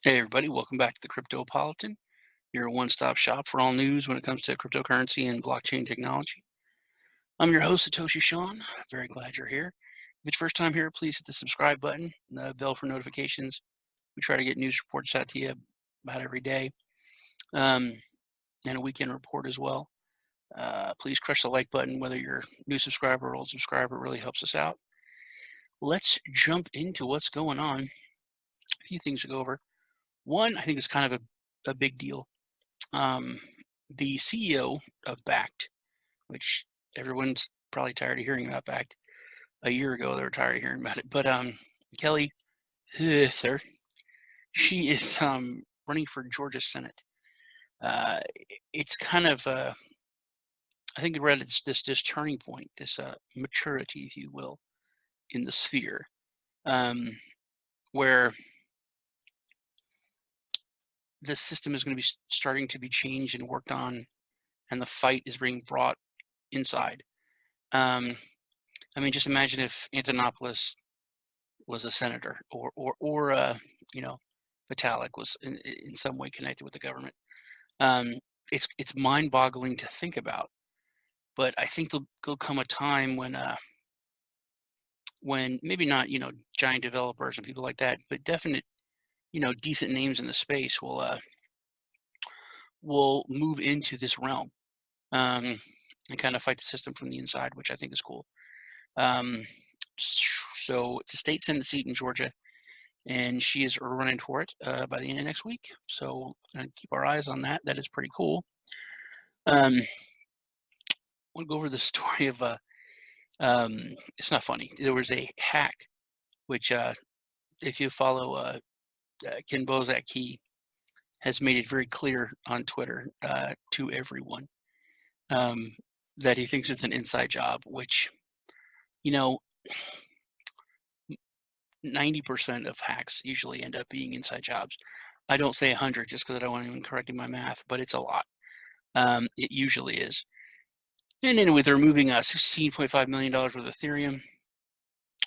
Hey everybody, welcome back to the Cryptopolitan, your one-stop shop for all news when it comes to cryptocurrency and blockchain technology. I'm your host, Satoshi Shawn. Very glad you're here. If it's your first time here, please hit the subscribe button and the bell for notifications. We try to get news reports out to you about every day, um, and a weekend report as well. Please crush the like button, whether you're a new subscriber or old subscriber. It really helps us out. Let's jump into what's going on. A few things to go over. One, I think is kind of a big deal. Um, the CEO of Bakkt, which everyone's probably tired of hearing about Bakkt. A year ago, they were tired of hearing about it. But Kelly, sir, she is running for Georgia Senate. Uh, it's kind of, I think we're at this turning point, this maturity, if you will, in the sphere, um, where the system is going to be starting to be changed and worked on, and the fight is being brought inside. Um, I mean, just imagine if Antonopoulos was a senator, or you know, Vitalik was in some way connected with the government. Um, it's mind-boggling to think about, but I think there'll come a time when maybe not, giant developers and people like that, but definite, decent names in the space will move into this realm, um, and kind of fight the system from the inside, which I think is cool. Um, so it's a state senate seat in Georgia, and she is running for it by the end of next week. So keep our eyes on that. That is pretty cool. I want to go over the story of it's not funny. There was a hack, which if you follow Kimbo Hack, he has made it very clear on Twitter to everyone um, that he thinks it's an inside job, which you know 90% of hacks usually end up being inside jobs. I don't say 100 just because I don't want anyone correcting my math, but it's a lot. It usually is. And anyway, they're moving $16.5 million worth of Ethereum,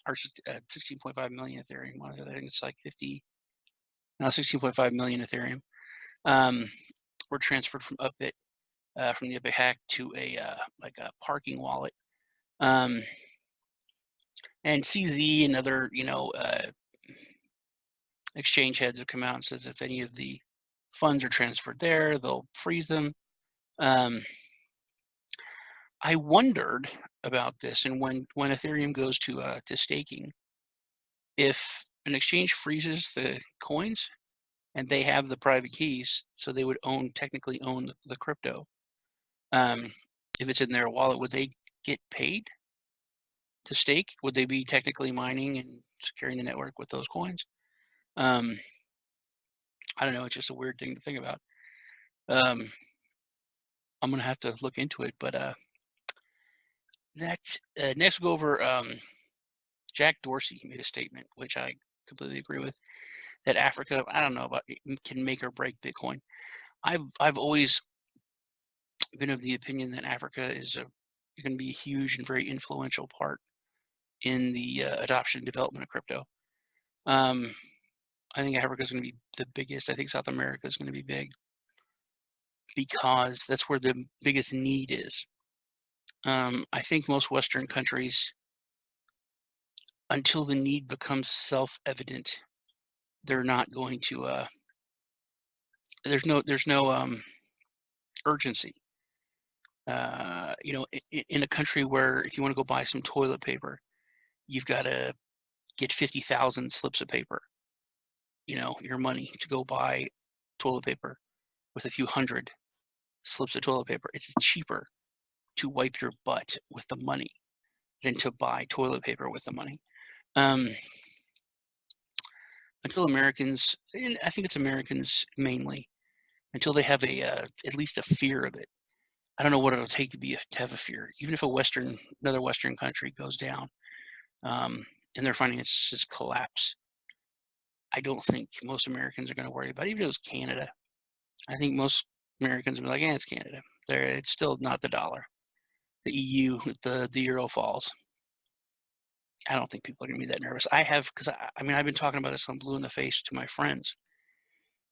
or 16.5 million Ethereum. I think it's like 50, no, 16.5 million Ethereum. Were transferred from Upbit, from the Upbit hack to like a parking wallet. Um, and CZ and other, exchange heads have come out and says if any of the funds are transferred there, they'll freeze them. I wondered about this, and when Ethereum goes to staking, if an exchange freezes the coins and they have the private keys, so they would technically own the crypto. Um, if it's in their wallet, would they get paid to stake? Would they be technically mining and securing the network with those coins? Um, I don't know. It's just a weird thing to think about. Um, I'm gonna have to look into it, but next we'll go over Jack Dorsey made a statement, which I completely agree with, that Africa, I don't know about can make or break Bitcoin. I've always been of the opinion that Africa is going to be a huge and very influential part in the adoption and development of crypto. I think Africa is going to be the biggest. I think South America is going to be big because that's where the biggest need is. I think most Western countries, until the need becomes self-evident, they're not going to. There's no urgency. In a country where if you want to go buy some toilet paper, you've got to get 50,000 slips of paper, your money to go buy toilet paper with a few hundred slips of toilet paper. It's cheaper to wipe your butt with the money than to buy toilet paper with the money. Um, until Americans, and I think it's Americans mainly, until they have at least a fear of it. I don't know what it'll take to have a fear. Even if another Western country goes down, and their finances just collapse, I don't think most Americans are going to worry about it. Even if it was Canada, I think most Americans will be like, it's Canada. It's still not the dollar. The EU, the euro falls. I don't think people are going to be that nervous. Because I've been talking about this on Blue in the Face to my friends,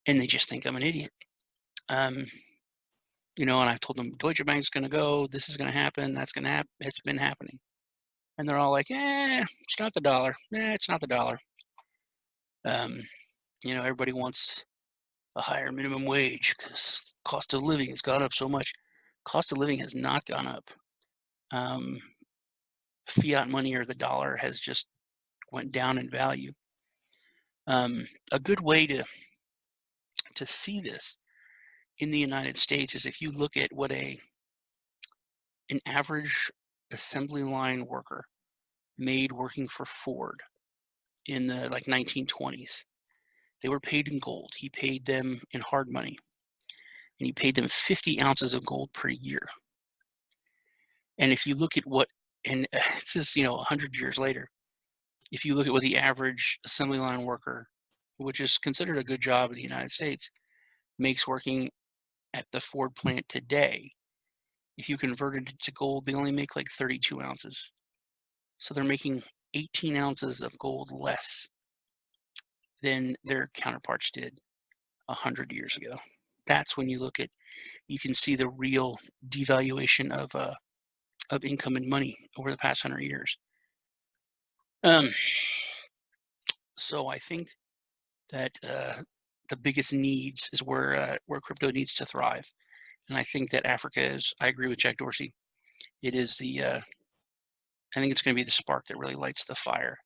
and they just think I'm an idiot. Um, and I've told them Deutsche Bank's going to go, this is going to happen, that's going to happen. It's been happening, and they're all like, it's not the dollar. It's not the dollar. Um, everybody wants a higher minimum wage because cost of living has gone up so much. Cost of living has not gone up. Um, Fiat money or the dollar has just went down in value. A good way to see this in the United States is if you look at what an average assembly line worker made working for Ford in the 1920s. They were paid in gold. He paid them in hard money, and he paid them 50 ounces of gold per year. And if you look at this is 100 years later, if you look at what the average assembly line worker, which is considered a good job in the United States, makes working at the Ford plant today, if you converted it to gold, they only make like 32 ounces. So they're making 18 ounces of gold less than their counterparts did 100 years ago. That's when you can see the real devaluation of income and money over the past 100 years. So I think that the biggest needs is where crypto needs to thrive, and I think that Africa is. I agree with Jack Dorsey. It is I think it's going to be the spark that really lights the fire.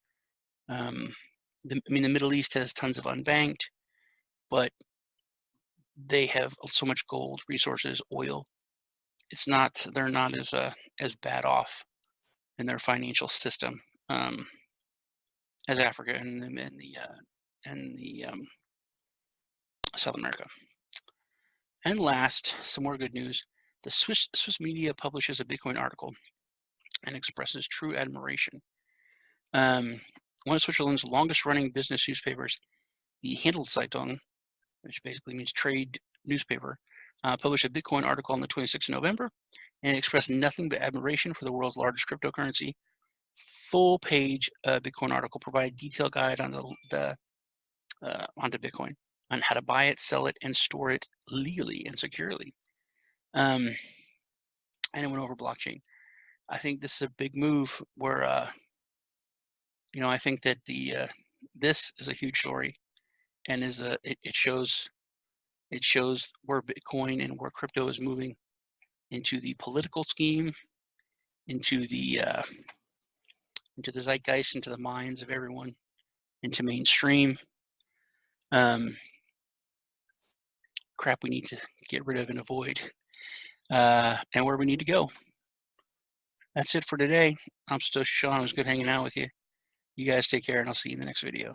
The Middle East has tons of unbanked, but they have so much gold, resources, oil. They're not as bad off in their financial system as Africa and the South America. And last, some more good news. The Swiss media publishes a Bitcoin article and expresses true admiration. One of Switzerland's longest-running business newspapers, the Handelszeitung, which basically means trade newspaper, published a Bitcoin article on the 26th of November and expressed nothing but admiration for the world's largest cryptocurrency. Full-page Bitcoin article provided detailed guide on onto Bitcoin, on how to buy it, sell it, and store it legally and securely. And it went over blockchain. I think this is a big move where, I think that this is a huge story, and it shows where Bitcoin and where crypto is moving into the political scheme, into the zeitgeist, into the minds of everyone, into mainstream. Crap we need to get rid of and avoid, and where we need to go. That's it for today. I'm Satoshi Sean. It was good hanging out with you. You guys take care, and I'll see you in the next video.